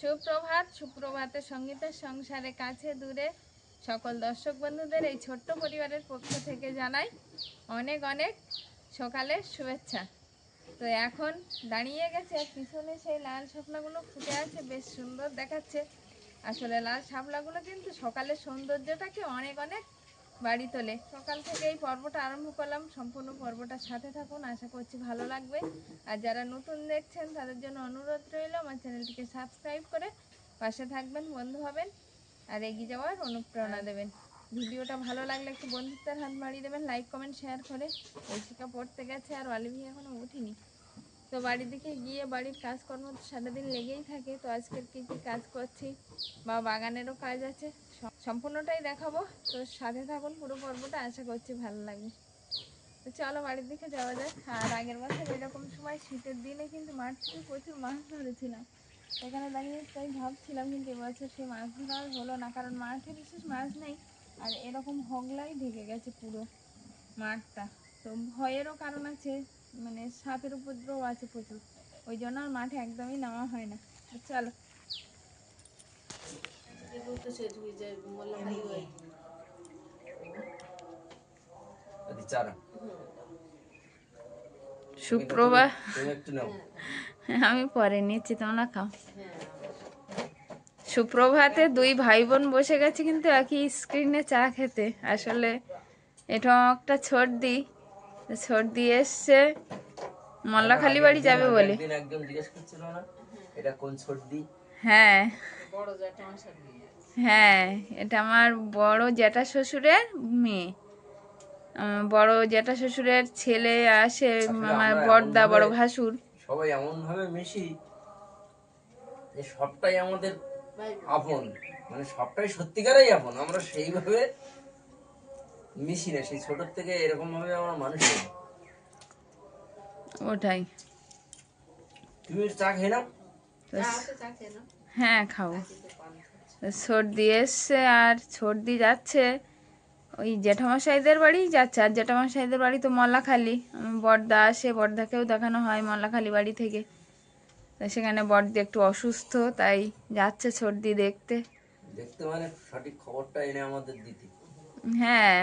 সুপ্রভাত। সুপ্রভাতের সঙ্গীতের সংসারে কাছে দূরে সকল দর্শক বন্ধুদের এই ছোট্ট পরিবারের পক্ষ থেকে জানাই অনেক অনেক সকালের শুভেচ্ছা। তো এখন দাঁড়িয়ে গেছে আর পিছনে সেই লাল শাপলাগুলো ফুটে আছে, বেশ সুন্দর দেখাচ্ছে। আসলে লাল শাপলাগুলো কিন্তু সকালের সৌন্দর্যটাকে অনেক অনেক বাড়ি তোলে। সকাল থেকে এই পর্বটা আরম্ভ করলাম, সম্পূর্ণ পর্বটার সাথে থাকুন, আশা করছি ভালো লাগবে। আর যারা নতুন দেখছেন তাদের জন্য অনুরোধ রইল আমার চ্যানেলটিকে সাবস্ক্রাইব করে পাশে থাকবেন, বন্ধু হবেন আর এগিয়ে যাওয়ার অনুপ্রেরণা দেবেন। ভিডিওটা ভালো লাগলে একটু বন্ধুত্বের হাত বাড়িয়ে দেবেন, লাইক কমেন্ট শেয়ার করে। ঐশিকা পড়তে গেছে আর অলিভি এখনো উঠিনি। তো বাড়ির দিকে গিয়ে বাড়ির কাজকর্ম সারাদিন লেগেই থাকে। তো আজকের কী কী কাজ করছি বা বাগানেরও কাজ আছে, সম্পূর্ণটাই দেখাবো। তো সাথে থাকুন পুরো পর্বটা, আশা করছি ভালো লাগবে। তো চলো বাড়ির দিকে যাওয়া যাক। আর আগের বছর এরকম সময় শীতের দিনে কিন্তু মাঠ থেকে প্রচুর মাছ ধরেছিলাম, এখানে দাঁড়িয়ে তাই ভাবছিলাম। কিন্তু এবছর সেই মাছ ধরা আর হলো না, কারণ মাঠে বিশেষ মাছ নেই আর এরকম হোগলাই ঢেকে গেছে পুরো মাঠটা। তো ভয়েরও কারণ আছে, মানে সাপের উপদ্রব আছে প্রচুর, ওই জন্য আর মাঠে একদমই নামা হয় না। চলো। সুপ্রভাত। আমি পরে নিচ্ছি, তোমরা খাও। সুপ্রভাতে দুই ভাই বোন বসে গেছে কিন্তু একই স্ক্রিনে চা খেতে। আসলে এটা একটা সর্দি এসছে, মল্লাখালী বাড়ি যাবে বলে। হ্যাঁ হ্যাঁ, এটা আমার বড় জ্যাঠা শ্বশুরের মেয়ে, বড় জ্যাঠা শ্বশুরের ছেলে আসে, আমার বড়দা, বড় ভাসুর। সবাই এমন ভাবে মিশি যে সবটাই আমাদের আপন, মানে সবটাই সত্যিকারেই আপন। আমরা সেইভাবে মিশি না, সেই ছোট থেকে এরকম ভাবে আমরা মানুষ। ওটাই। তুমি চা খেয়ে নাও। হ্যাঁ খাবো। সর্দি এসছে আর সর্দি যাচ্ছে ওই জেঠামশাইদের বাড়ি যাচ্ছে। আর জেঠামশাইদের বাড়ি তো মল্লাখালী, বড়দা আসে, বড়দাকেও দেখানো হয় মল্লাখালী বাড়ি থেকে। সেখানে বড়দি একটু অসুস্থ, তাই যাচ্ছে সর্দি দেখতে। মানে সঠিক খবরটা এনে আমাদের দিতে। হ্যাঁ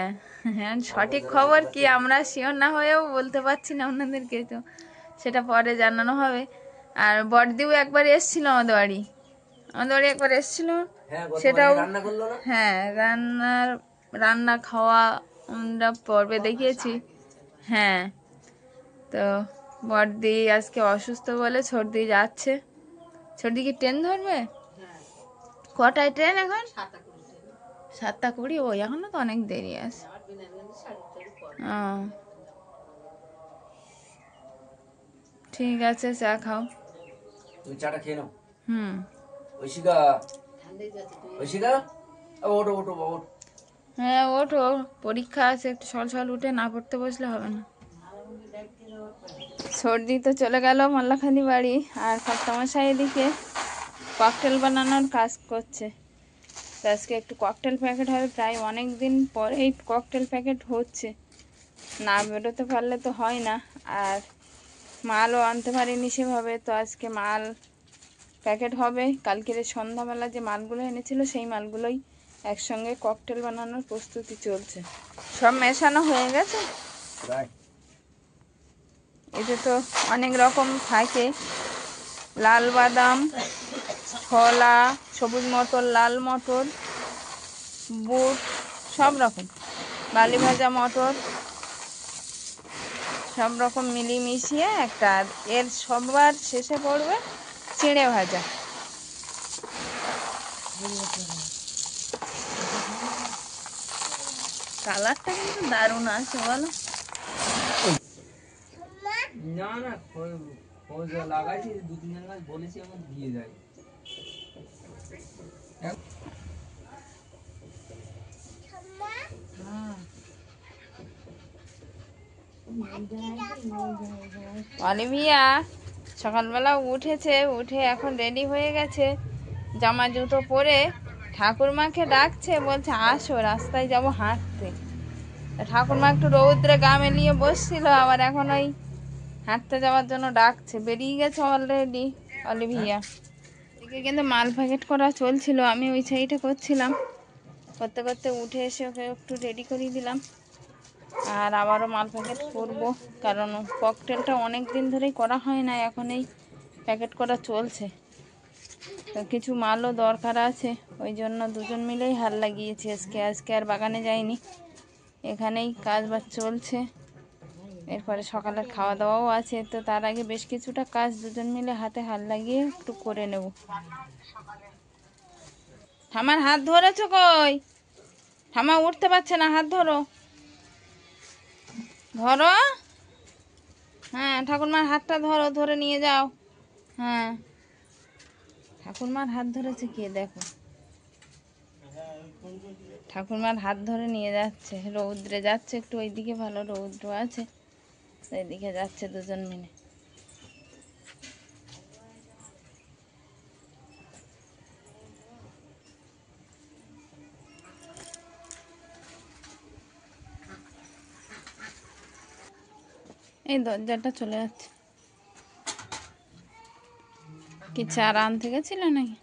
হ্যাঁ, সঠিক খবর কি আমরা শিওর না হয়েও বলতে পারছি না ওনাদেরকে, তো সেটা পরে জানানো হবে। আর বড়দিও একবার এসেছিল আমাদের বাড়ি একবার এসেছিল, সেটাও হ্যাঁ রান্না খাওয়া আমরা পর্বে দেখিয়েছি। হ্যাঁ, তো বড়দি আজকে অসুস্থ বলে সর্দি যাচ্ছে। সর্দি কি ট্রেন ধরবে? কটায় ট্রেন এখন? 7:20। ওই এখনো তো অনেক দেরি আছে। ঠিক আছে, চা খাও। তুমি চাটা খেয়ে নাও। ঐশিকা, ওঠো ওঠো বাবা। হ্যাঁ ওঠো, পরীক্ষা আছে, একটু সকাল উঠে না পড়তে বসলে হবে না। সর্দি তো চলে গেল মল্লাখালী বাড়ি, আর কর্তামশাই এদিকে ককটেল বানানোর কাজ করছে। তো আজকে একটু ককটেল প্যাকেট হবে, প্রায় অনেক দিন পরে এই ককটেল প্যাকেট হচ্ছে, না বেরোতে পারলে তো হয় না। আর মালও আনতে পারিনি সেভাবে, তো আজকে মাল প্যাকেট হবে। কালকের সন্ধ্যাবেলা যে মালগুলো এনেছিল সেই মালগুলোই একসঙ্গে ককটেল বানানোর প্রস্তুতি চলছে। সব মেশানো হয়ে গেছে। এতে তো অনেক রকম থাকে, লাল বাদাম, ছোলা, সবুজ মটর, লাল মটর, বুট, সব রকম, বালি ভাজা মটর, সব রকম মিলিয়ে একটা। এর সবার শেষে পড়বে চিড়ে ভাজা। কালারটা কিন্তু দারুণ আছে, বলো? না না, খোঁজ লাগাইছি, 2-3 গাছ বলেছি আমার দিয়ে যায়। অলিভিয়া সকালবেলা উঠেছে, উঠে এখন রেডি হয়ে গেছে, জামা জুতো পরে ঠাকুরমাকে ডাকছে, বলছে আসো রাস্তায় যাব হাঁটতে। ঠাকুরমা একটু রৌদ্রে গা মেলিয়ে বসছিল, আবার এখন ওই হাঁটতে যাওয়ার জন্য ডাকছে। বেরিয়ে গেছে অলরেডি অলিভিয়া। এদিকে কিন্তু মাল প্যাকেট করা চলছিল, আমি ওই সাইডে করছিলাম, করতে করতে উঠে এসে ওকে একটু রেডি করিয়ে দিলাম। আর আবারও মাল প্যাকেট করব, কারণ ককটেলটা অনেক দিন ধরেই করা হয় না, এখন এই প্যাকেট করা চলছে। তো কিছু মালও দরকার আছে, ওই জন্য দুজন মিলেই হাল লাগিয়েছি আজকে আর বাগানে যাইনি, এখানেই কাজ বাজ চলছে। এরপরে সকালের খাওয়া দাওয়াও আছে, তো তার আগে বেশ কিছুটা কাজ দুজন মিলে হাতে হাল লাগিয়ে একটু করে নেব। ঠামার হাত ধরেছো কই? ঠামা উঠতে পারছে না, হাত ধরো, ধরো। হ্যাঁ, ঠাকুরমার হাতটা ধরো, ধরে নিয়ে যাও। হ্যাঁ, ঠাকুরমার হাত ধরেছে কে দেখো, ঠাকুরমার হাত ধরে নিয়ে যাচ্ছে, রৌদ্রে যাচ্ছে একটু, ওইদিকে ভালো রৌদ্র আছে, এইদিকে যাচ্ছে দুজন মিলে। এই দরজাটা চলে যাচ্ছে। কি চারা আনতে গেছিল নাকি?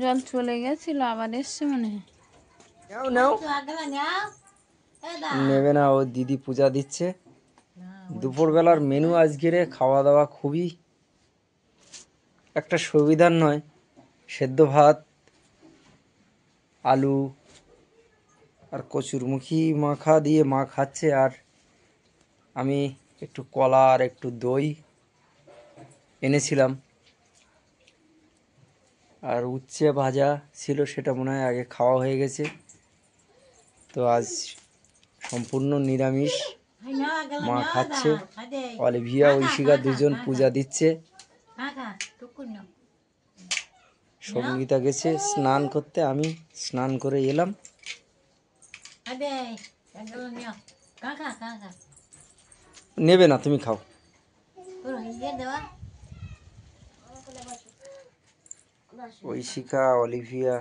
জল চলে গেছিল, আবার এসছে মনে হয়। নেবে না, ও দিদি পূজা দিচ্ছে। দুপুরবেলার মেনু আজকের খাওয়া দাওয়া খুবই একটা সুবিধার নয়, সেদ্ধ ভাত, আলু আর কচুরমুখী মাখা দিয়ে মা খাচ্ছে, আর আমি একটু কলা আর একটু দই এনেছিলাম, আর উচ্ছে ভাজা ছিল, সেটা মনে হয় আগে খাওয়া হয়ে গেছে। তো আজ সম্পূর্ণ নিরামিষ, মা খাচ্ছে, অলিভিয়া ঐশিকা দুজন পূজা দিচ্ছে, সঙ্গীতা গেছে স্নান করতে, আমি স্নান করে এলাম। নেবে না, তুমি খাও। ঐশিকা, অলিভিয়া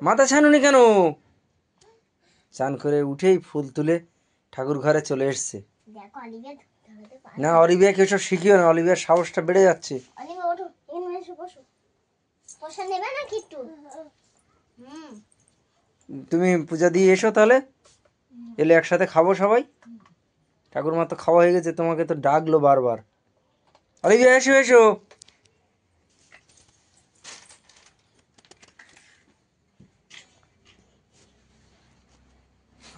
মাথা ছানুনি কেন? চান করে উঠেই ফুল তুলে ঠাকুর ঘরে চলে এসছে। না, অলিভিয়াকে ওসব শিখিও না, অলিভিয়ার সাহসটা বেড়ে যাচ্ছে। তুমি পূজা দিয়ে এসো তাহলে, এলে একসাথে খাবো সবাই। ঠাকুরমা তো খাওয়া হয়ে গেছে, তোমাকে তো ডাকলো বারবার। অলিভিয়া এসো এসো।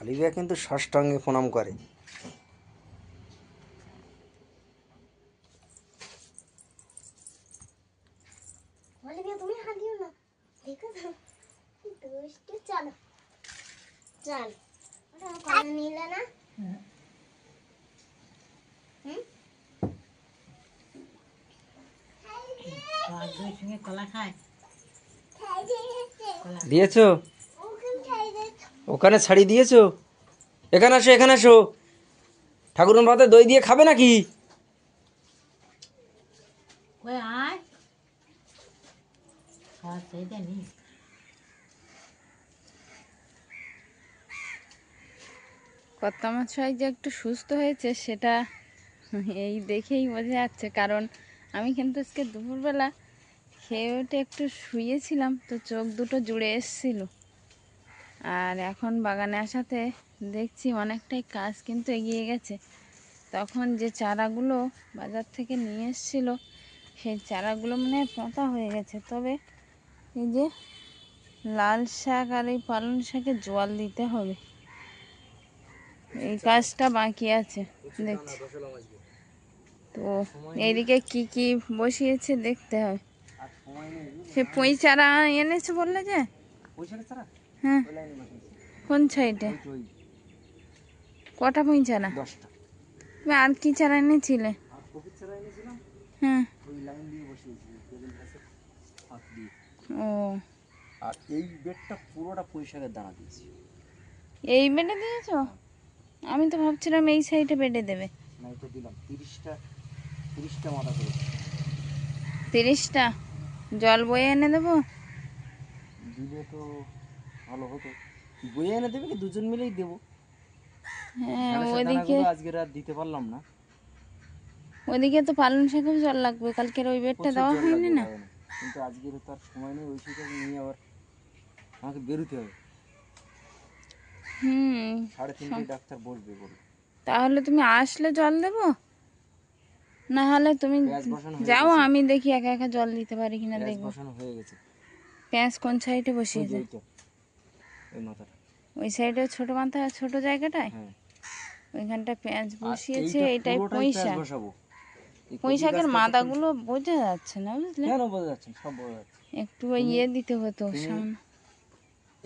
অলিভিয়া কিন্তু সাষ্টাঙ্গে প্রণাম করে। দিয়েছো? ওখানে ছাড়ি দিয়েছো? এখানে আসো, এখানে আসো। ঠাকুর ভাতে দই দিয়ে খাবে নাকি? কর্তামশাই যে একটু সুস্থ হয়েছে সেটা এই দেখেই বোঝা যাচ্ছে, কারণ আমি কিন্তু আজকে দুপুরবেলা খেয়ে উঠে একটু শুয়েছিলাম, তো চোখ দুটো জুড়ে এসছিল। আর এখন বাগানে আসাতে দেখছি অনেকটাই কাজ কিন্তু এগিয়ে গেছে। তখন যে চারাগুলো বাজার থেকে নিয়ে এসেছিলো, সেই চারাগুলো মনে হয় পোঁতা হয়ে গেছে। তবে এই যে লাল শাক আর এই পালং শাকে জল দিতে হবে, এই কাজটা বাকি আছে দেখছি। তো এইদিকে কি কি বসিয়েছে দেখতে হবে। সে পুঁই চারা এনেছে বললে যে? হ্যাঁ, কোন সাইডে? কটা পুঁই চারা? তুমি আর কি চারা এনেছিলে? হ্যাঁ, ও, আর এই বেডটা পুরোটা পুঁই শাকের দানা দিয়েছি। এই বেডে দিয়েছো? আমি তো ভাবছিলাম এই সাইডে বেডে দেবে। না, এটা দিলাম 30টা মাথা করে। 30টা? জল বয়ে এনে দেবো? দিলে তো ভালো হতো। বয়ে এনে দেবে কি দুজন মিলেই দেবো। হ্যাঁ ঢেঁড়সের ওদিকে, দানাগুলো আজকে রাত দিতে পারলাম না, ওদিকে তো পালং শাকেও জল লাগবে, কালকের ওই বেডটা প্রচুর দেওয়া জল হয়নি লাগবে না? বাগানে। কিন্তু আজকের তো আর সময় নেই, ওই সেটা নিয়ে আবার আমাকে বেরোতে হবে। হুম। 3:30 ডাক্তার বসবে বলে। তাহলে তুমি আসলে জল দেবো, না হলে তুমি পেঁয়াজ বসানো হয়ে যাও, গেছে, আমি দেখি একা একা জল দিতে পারি কিনা পেঁয়াজ দেখবো। বসানো হয়ে গেছে। পেঁয়াজ কোন সাইডে ওই যে বসিয়েছে? এইটা, ওই মাথাটা। ওই সাইডে ছোট মাথা, ছোট জায়গাটায় হ্যাঁ, ওইখানটা পেঁয়াজ আর বসিয়েছে, এইটা এইটাই পুরোটাই পুঁই পেঁয়াজ শাক। বসাবো। এই পুঁই কপি শাকের গাছটা তো মাথাগুলো বোঝা যাচ্ছে না, বুঝলে? কেন বোঝা যাচ্ছে না? সব বোঝা যাচ্ছে। একটু ওই তুমি- ইয়ে দিতে হতো তুমি সামনে।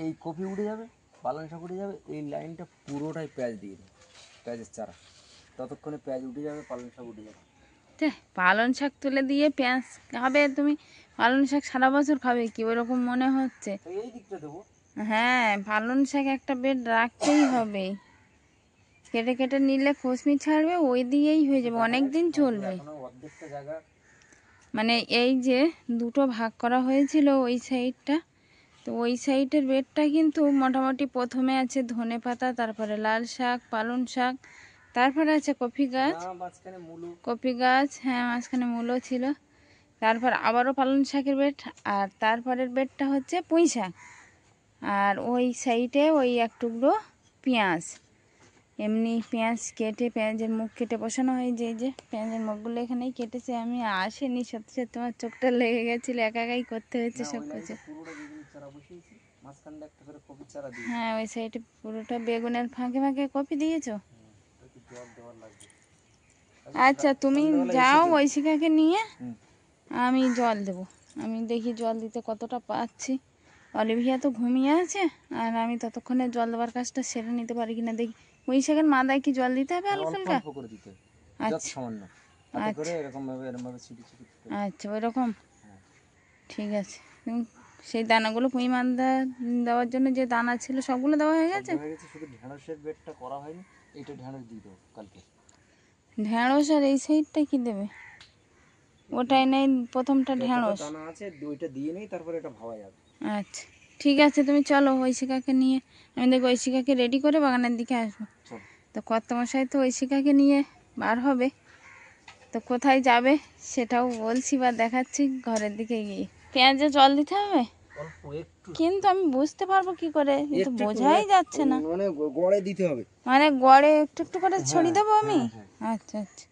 এই কপি উঠে যাবে, পালং শাক উঠে যাবে, এই লাইনটা পুরোটাই পেঁয়াজ দিয়ে দেবে, পেঁয়াজের চারা। ততক্ষণে পেঁয়াজ উঠে যাবে, পালং শাক উঠে যাবে। পালং শাক তুলে দিয়ে পেঁয়াজ খাবে তুমি? পালং শাক সারা বছর খাবে কি ওরকম মনে হচ্ছে? তো এই দিকটা দেবো। হ্যাঁ, পালং শাক একটা বেড রাখতেই হবে, কেটে কেটে নিলে খোসমি ছাড়বে, ওই দিয়েই হয়ে যাবে, অনেক দিন চলবে। এখনো অর্ধেকটা জায়গা। মানে এই যে দুটো ভাগ করা হয়েছিল ওই সাইডটা, তো ওই সাইডের বেডটা কিন্তু মোটামুটি প্রথমে আছে ধনে পাতা, তারপরে লাল শাক, পালং শাক, তারপরে আছে কফি গাছ। না, মাঝখানে মূলো। কফি গাছ, হ্যাঁ মাঝখানে মূলো ছিল, তারপর আবারও পালং শাকের বেড, আর তারপরের বেডটা হচ্ছে পুঁই শাক, আর ওই সাইডে ওই এক টুকরো পেঁয়াজ। এমনি পেঁয়াজ কেটে, পেঁয়াজের মুখ কেটে বসানো হয়, যে যে পেঁয়াজের মুখগুলো এখানেই কেটেছে। আমি আসিনি, সত্যি সত্যি তোমার চোখটা লেগে গেছিলো, একা একাই করতে হয়েছে না, সব ওই কিছু। লাইনটা পুরোটা বেগুনের চারা বসিয়েছি, মাঝখানটা একটা করে কপির চারা দিয়েছি। হ্যাঁ ওই সাইডে পুরোটা বেগুনের ফাঁকে ফাঁকে কপি দিয়েছো। একটু জল দেওয়ার লাগবে। আচ্ছা তুমি সন্ধ্যাবেলা যাও এসে দেবো। ঐশিকাকে নিয়ে, হুম। আমি জল দেবো। আমি দেখি জল দিতে কতটা পাচ্ছি। অলিভিয়া তো ঘুমিয়ে আছে, আর আমি ততক্ষণে জল দেওয়ার কাজটা সেরে নিতে পারি কিনা দেখি। পুঁই শাকের মাথায় কি জল দিতে হবে হ্যাঁ, হালকা অল্প হালকা? অল্প করে দিতে হবে, যত আচ্ছা সামান্য, হাতে করে আচ্ছা এরকম ভাবে ছিটি ছিটি দিতে হবে। আচ্ছা, ওইরকম। হ্যাঁ। ঠিক আছে। সেই দানাগুলো পুঁই মান্দা দেওয়ার জন্য যে দানা ছিল সবগুলো দেওয়া হয়ে সব গেছে? দেওয়া হয়ে গেছে, শুধু ঢেঁড়সের বেডটা করা হয়নি। এইটা ঢেঁড়স দিয়ে দেবো কালকে। ঢেঁড়স, আর এই সাইডটা কি দেবে? ওটাই নেই, প্রথমটা যতটা ঢেঁড়স। দানা আছে ওইটা দিয়ে নেই, তারপরে এটা ভাবা যাবে। আচ্ছা ঠিক আছে, তুমি চলো ঐশিকাকে নিয়ে, আমি দেখো ঐশিকাকে রেডি করে বাগানের দিকে আসবো। চল। তো কর্তামশাই তো ঐশিকাকে নিয়ে বার হবে, তো কোথায় যাবে সেটাও বলছি বা দেখাচ্ছি ঘরের দিকে গিয়ে। পেঁয়াজে জল দিতে হবে, অল্প একটু, কিন্তু আমি বুঝতে পারবো কি করে, এ তো একটু একটু বোঝাই যাচ্ছে না। মানে গড়ে দিতে হবে। মানে গড়ে একটু একটু করে ছড়িয়ে দেবো আমি? হ্যাঁ। আচ্ছা আচ্ছা।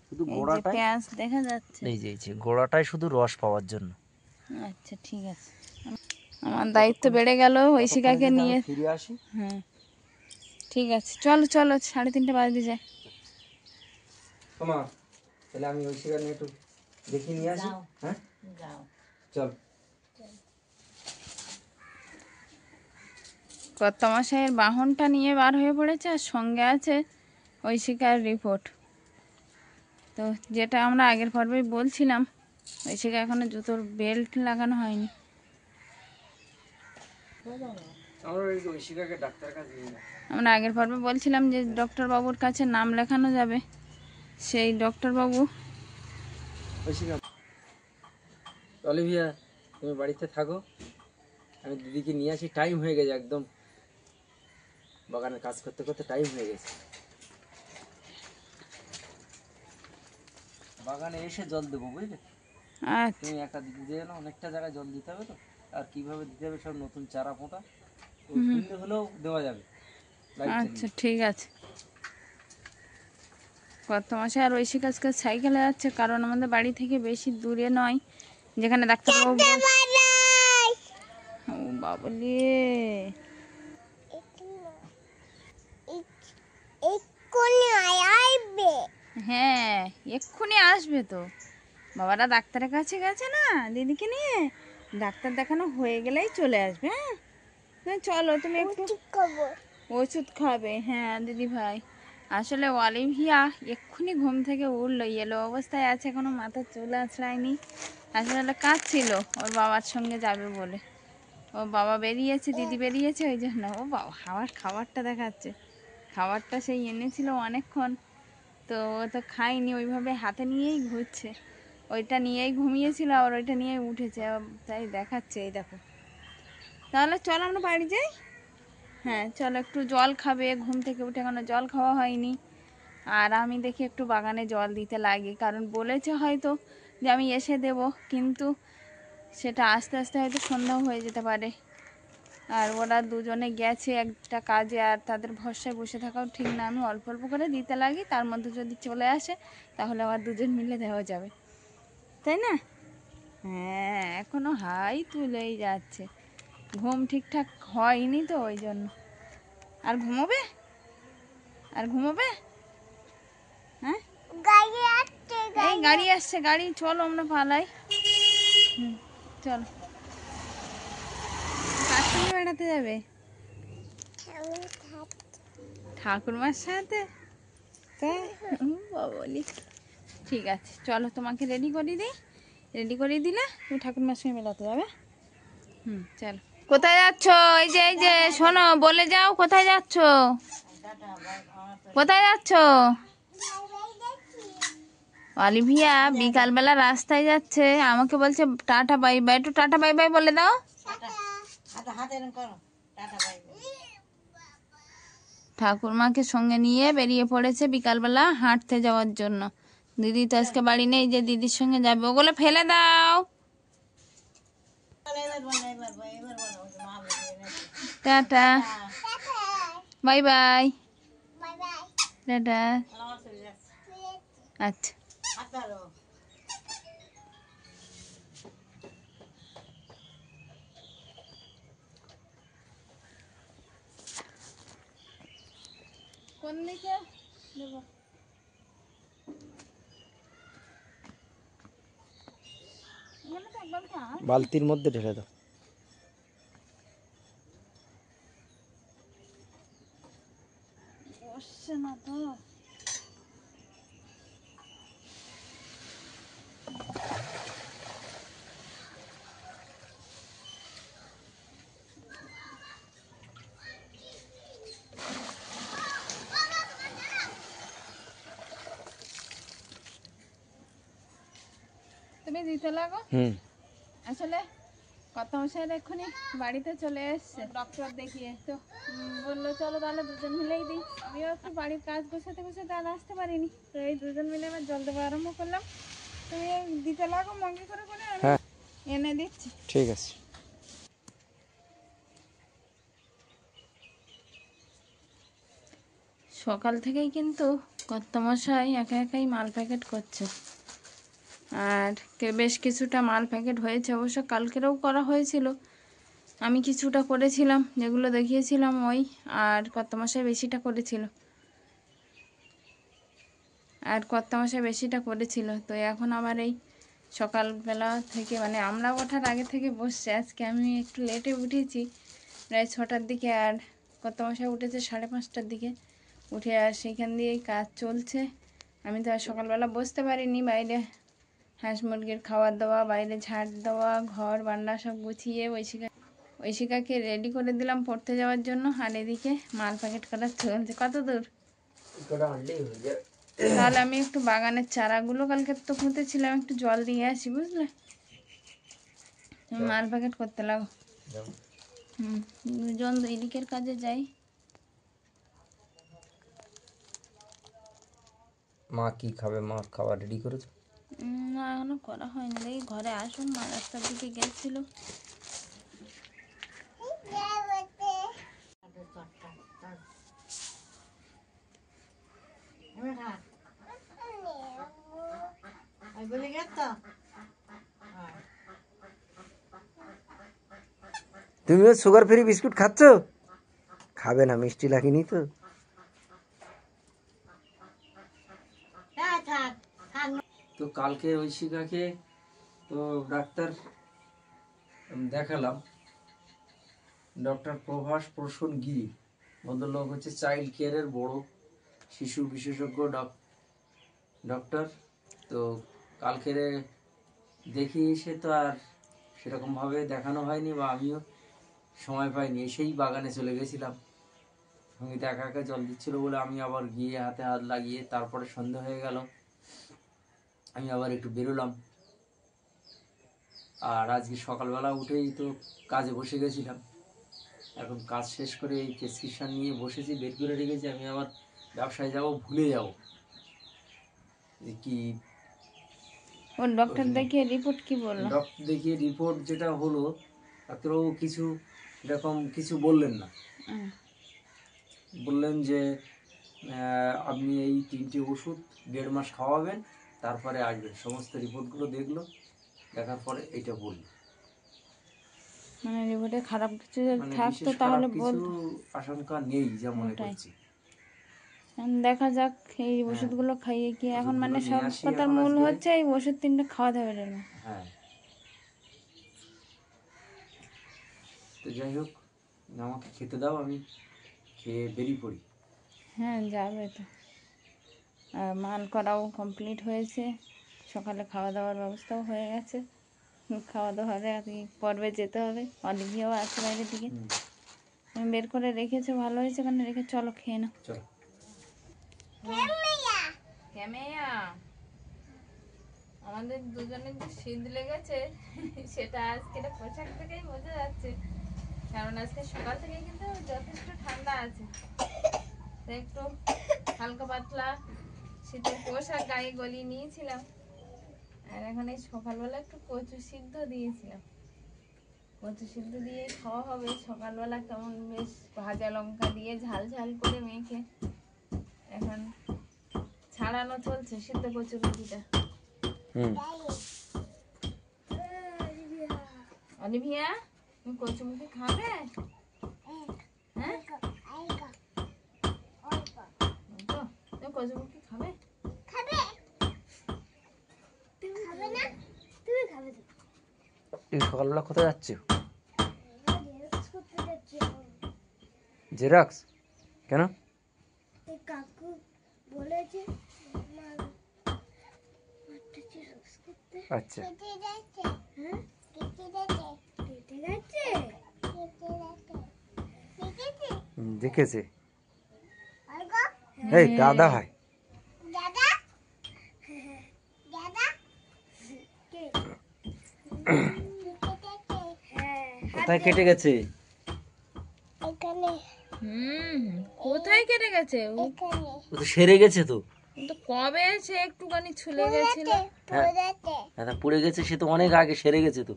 শুধু এই যে গোড়াটাই, পেঁয়াজ দেখা যাচ্ছে। এই যে গোড়াটাই শুধু রস পাওয়ার জন্য। আচ্ছা ঠিক আছে, আমার দায়িত্ব বেড়ে গেল ঐশিকাকে নিয়ে। ফিরে আসি। হ্যাঁ ঠিক আছে, চলো চলো, 3:30 বাজতে যায়। তোমা, তাহলে আমি ওই শিকার নিয়ে একটু দেখি নিয়ে আসি। হ্যাঁ চল। কর্তামশাইয়ের বাহনটা নিয়ে বার হয়ে পড়েছে, আর সঙ্গে আছে ঐশিকার রিপোর্ট। তো যেটা আমরা আগের পর্বেই বলছিলাম, ঐশিকা এখনো জুতোর বেল্ট লাগানো হয়নি। আমরা ওই শিকাকে ডাক্তার কাছে নিয়ে যাই। আমরা আগের পর্বে বলছিলাম যে ডক্টরবাবুর কাছে নাম লেখানো যাবে, সেই ডক্টরবাবু। ওই শিকা, অলিভিয়া তুমি বাড়িতে থাকো, আমি দিদিকে নিয়ে আসি। টাইম হয়ে গেছে একদম, বাগানে কাজ করতে করতে টাইম হয়ে গেছে। বাগানে এসে জল দেবো, বুঝলে? আচ্ছা তুমি একটা দিতে দিয়ে না, অনেকটা জায়গায় জল দিতে হবে তো, আর কিভাবে দিতে হবে সব নতুন চারা পোঁতা, তো সন্ধ্যে হলেও দেওয়া যাবে। লাইট আচ্ছা ঠিক আছে। কর্তামশাই আর ঐশিকা আজকে সাইকেলে যাচ্ছে, কারণ আমাদের বাড়ি থেকে বেশি দূরে নয়, যেখানে ডাক্তারবাবু ও বাবলে হ্যাঁ এক্ষুনি আসবে তো। বাবারা ডাক্তারের কাছে গেছে না দিদিকে নিয়ে, ডাক্তার দেখানো হয়ে গেলেই চলে আসবে। হ্যাঁ তুমি চলো, তুমি একটু ওষুধ খাবে। হ্যাঁ দিদি ভাই, আসলে অলিভিয়া এক্ষুনি ঘুম থেকে উঠলো, এলো অবস্থায় আছে, এখনো মাথা চুল আঁচড়ায়নি। আসলে কাঁদছিল ওর বাবার সঙ্গে যাবে বলে, ও বাবা বেরিয়েছে, দিদি বেরিয়েছে, ওই জন্য। ও বাবা খাবারটা দেখাচ্ছে, খাবারটা সেই এনেছিল অনেকক্ষণ, তো ও তো খায়নি, ওইভাবে হাতে নিয়েই ঘুরছে। ওইটা নিয়েই ঘুমিয়েছিল আর ওইটা নিয়েই উঠেছে, তাই দেখাচ্ছে। এই দেখো, তাহলে চল আমরা বাড়ি যাই। হ্যাঁ চলো, একটু জল খাবে, ঘুম থেকে উঠে এখনো জল খাওয়া হয়নি। আর আমি দেখি একটু বাগানে জল দিতে লাগি, কারণ বলেছে হয়তো যে আমি এসে দেব, কিন্তু সেটা আস্তে আস্তে হয়তো সন্ধ্যাও হয়ে যেতে পারে। আর ওরা দুজনে গেছে একটা কাজে, আর তাদের ভরসায় বসে থাকাও ঠিক না। আমি অল্প অল্প করে দিতে লাগি, তার মধ্যে যদি চলে আসে তাহলে আবার দুজন মিলে দেওয়া যাবে, তাই না? হ্যাঁ এখনো হাই তুলেই যাচ্ছে, ঘুম ঠিকঠাক হয়নি তো ওই জন্য। আর ঘুমোবে? আর ঘুমোবে? হ্যাঁ এই গাড়ি আসছে, গাড়ি, চলো আমরা পালাই। চলো। কার সঙ্গে বেড়াতে যাবে? ঠাকুরমার সাথে? তাই বলি, ঠিক আছে চলো, তোমাকে রেডি করে দিই। রেডি করে দিলে তুমি ঠাকুরমার সঙ্গে বেড়াতে যাবে। চলো। কোথায় যাচ্ছ? এই যে এই যে শোনো, বলে যাও কোথায় যাচ্ছ? কোথায় যাচ্ছ? অলিভিয়া বিকালবেলা রাস্তায় যাচ্ছে, আমাকে বলছে টাটা বাই বাই। একটু টাটা বাই বাই বলে দাও। ঠাকুরমাকে সঙ্গে নিয়ে বেরিয়ে পড়েছে বিকালবেলা হাঁটতে যাওয়ার জন্য। দিদি তো আজকে বাড়ি নেই, যে দিদির সঙ্গে যাবে। ওগুলো ফেলে দাও। Tata bye bye. টাটা। আচ্ছা। কোন দিকে দেবো? বালতির মধ্যে ঢেলে দাও। বসছে না তো। তুমি দিতে লাগো। আসলে কত মশাইরা এক্ষুনি বাড়িতে চলে এসছে ডক্টর দেখিয়ে, তো বললো চলো তাহলে দুজন মিলেই দিই। আমিও একটু বাড়ির কাজ গোছাতে গোছাতে আর আসতে পারিনি, তো এই দুজন মিলে এবার জল দেওয়া আরম্ভ করলাম। তুমি দিতে লাগো মগে করে করে, আমি এনে দিচ্ছি। ঠিক আছে। সকাল থেকেই কিন্তু কর্তামশাই একা একাই মাল প্যাকেট করছে, আর বেশ কিছুটা মাল প্যাকেট হয়েছে। অবশ্য কালকেরও করা হয়েছিল, আমি কিছুটা করেছিলাম যেগুলো দেখিয়েছিলাম ওই, আর কর্তামশাই বেশিটা করেছিল। তো এখন আবার এই সকালবেলা থেকে, মানে আমরা ওঠার আগে থেকে বসছে। আজকে আমি একটু লেটে উঠেছি, প্রায় 6টার দিকে, আর কর্তামশাই উঠেছে 5:30টার দিকে। উঠে আর সেইখান দিয়েই কাজ চলছে। আমি তো আর সকালবেলা বসতে পারিনি, বাইরে হাঁস মুরগির খাবার দেওয়া, বাইরে ঝাড় দেওয়া, ঘর বান্না সব গুছিয়ে ঐশিকাকে রেডি করে দিলাম পড়তে যাওয়ার জন্য। আর এদিকে মাল প্যাকেট করা চলছে। কত দূর? তাহলে আমি একটু বাগানের চারাগুলো কালকে তো পুঁতেছিলাম, একটু জল দিয়ে আসি, বুঝলে? তুমি মাল প্যাকেট করতে লাগো। দুজন এদিকের কাজে যাই। মা কি খাবে? মা খাবার রেডি করেছো? না এখনো করা হয়নি, দেখি ঘরে আসুন। মা রাস্তার দিকে গেছিল। তুমিও সুগার ফ্রি বিস্কুট খাচ্ছ? খাবে না, মিষ্টি লাগেনি তো। তো কালকে ঐশিকাকে তো ডাক্তার দেখালাম, ডক্টর প্রভাস প্রসূন গিরি। ভদ্রলোক হচ্ছে চাইল্ড কেয়ারের বড় শিশু বিশেষজ্ঞ ডক্টর। তো কালকে দেখিয়ে এসে তো আর সেরকমভাবে দেখানো হয়নি, বা আমিও সময় পাইনি। এসেই বাগানে চলে গেছিলাম। সঙ্গীত একা একা জল দিচ্ছিল বলে আমি আবার গিয়ে হাতে হাত লাগিয়ে, তারপরে সন্ধ্যা হয়ে গেল, আমি আবার একটু বেরোলাম। আর আজকে সকালবেলা উঠেই তো কাজে বসে গেছিলাম, এখন কাজ শেষ করে এই প্রেসক্রিপশন নিয়ে বসেছি, বের করে রেখেছি। আমি আবার ব্যবসায় যাব, ভুলে যাব যে কি। ওর ডক্টর দেখিয়ে রিপোর্ট কি বললো? ডক্টর দেখিয়ে রিপোর্ট যেটা হলো, ডাক্তারবাবু কিছু এরকম কিছু বললেন না। বললেন যে আপনি এই 3টে ওষুধ 1.5 মাস খাওয়াবেন, তারপরে আসবেন। সমস্ত রিপোর্টগুলো দেখলো, দেখার পরে এইটা বলল। মানে রিপোর্টে খারাপ কিছু মানে থাকতো বিশেষ তাহলে খারাপ কিছু আশঙ্কা নেই যা মনে ওটাই। করছি। দেখা যাক এই ওষুধগুলো খাইয়ে কি এখন মানে ওষুধগুলো সব নিয়ে আসি কথার এখন মূল আজকে। হচ্ছে এই ওষুধ 3টে খাওয়াতে হবে না। হ্যাঁ, তো যাই হোক, আমাকে খেতে দাও, আমি খেয়ে বেরিয়ে পড়ি। হ্যাঁ যাবে তো, আর মাল করাও কমপ্লিট হয়েছে, সকালে খাওয়া দাওয়ার ব্যবস্থাও হয়ে গেছে। খাওয়া দাওয়া হবে, আর কি পর্বে যেতে হবে। অলিভিয়াও আছে বাইরের দিকে, আমি বের করে রেখেছো, ভালো হয়েছে, কারণ রেখে চলো খেয়ে নাও। চলো। ক্যামেয়া, আমাদের দুজনের যে শীত লেগেছে সেটা আজকে পোশাক থেকেই বোঝা যাচ্ছে, কারণ আজকে সকাল থেকে কিন্তু যথেষ্ট ঠান্ডা আছে। তো একটু হালকা পাতলা শীতের পোশাক গায়ে গলিয়ে নিয়েছিলাম, আর এখন এই সকালবেলা একটু কচু সিদ্ধ দিয়েছিলাম। কচু সিদ্ধ দিয়ে খাওয়া হবে সকালবেলা, কেমন বেশ ভাজা লঙ্কা দিয়ে ঝাল ঝাল করে মেখে এখন ছাড়ানো চলছে সিদ্ধ কচু লুচিটা। অলিভিয়া, তুমি কচু মুখে খাবে? হ্যাঁ তো, তুমি কচু মুখে খাবে? তুমি সকালবেলা কোথায় যাচ্ছ? জেরক্স? কেন? কাকু বলেছে আচ্ছা, দেখেছে। এই দাদা হয়। কোথায় কেটে গেছে? কোথায় কেটে গেছে? ও ও তো সেরে গেছে তো। তো কবে সে একটুখানি ছুলে গেছিল। হ্যাঁ, পুড়ে গেছে, সে তো অনেক আগে সেরে গেছে তো।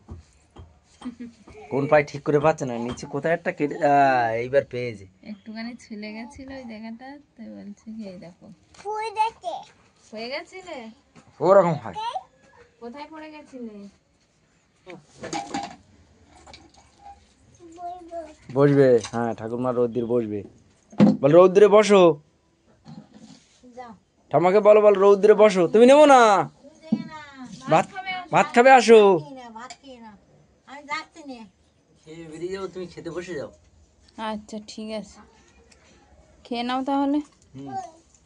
কোন পায়ে ঠিক করে পাচ্ছে না, নিচে কোথায় একটা কেটে, এইবার পেয়েছে। একটুখানি ছুলে গেছিল ওই জায়গাটা, তাই বলছে কি এই দেখো হয়ে গেছিলে। ওরকম হয়। কোথায় পড়ে গেছিলে? বসবে, হ্যাঁ, ঠাকুরমা রৌদ্রে বসবে। বল রৌদ্রে বসো। যাও, ঠাম্মাকে বলো, বল রৌদ্রে বসো। তুমি নেবো না? ভাত ভাত খাবে, আসো। খেয়ে বেরিয়ে যাও, তুমি খেতে বসে যাও। আচ্ছা ঠিক আছে, খেয়ে নাও তাহলে।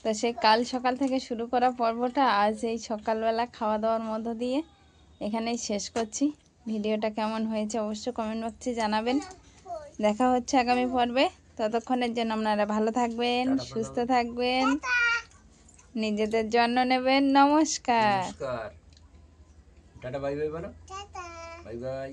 তো সেই কাল সকাল থেকে শুরু করা পর্বটা আজ এই সকালবেলা খাওয়া দাওয়ার মধ্য দিয়ে এখানেই শেষ করছি। ভিডিওটা কেমন হয়েছে অবশ্যই কমেন্ট বক্সে জানাবেন। দেখা হচ্ছে আগামী পর্বে, ততক্ষণের জন্য আপনারা ভালো থাকবেন, সুস্থ থাকবেন, নিজেদের যত্ন নেবেন। নমস্কার। নমস্কার, টাটা, বাই বাই বলো। Bye bye.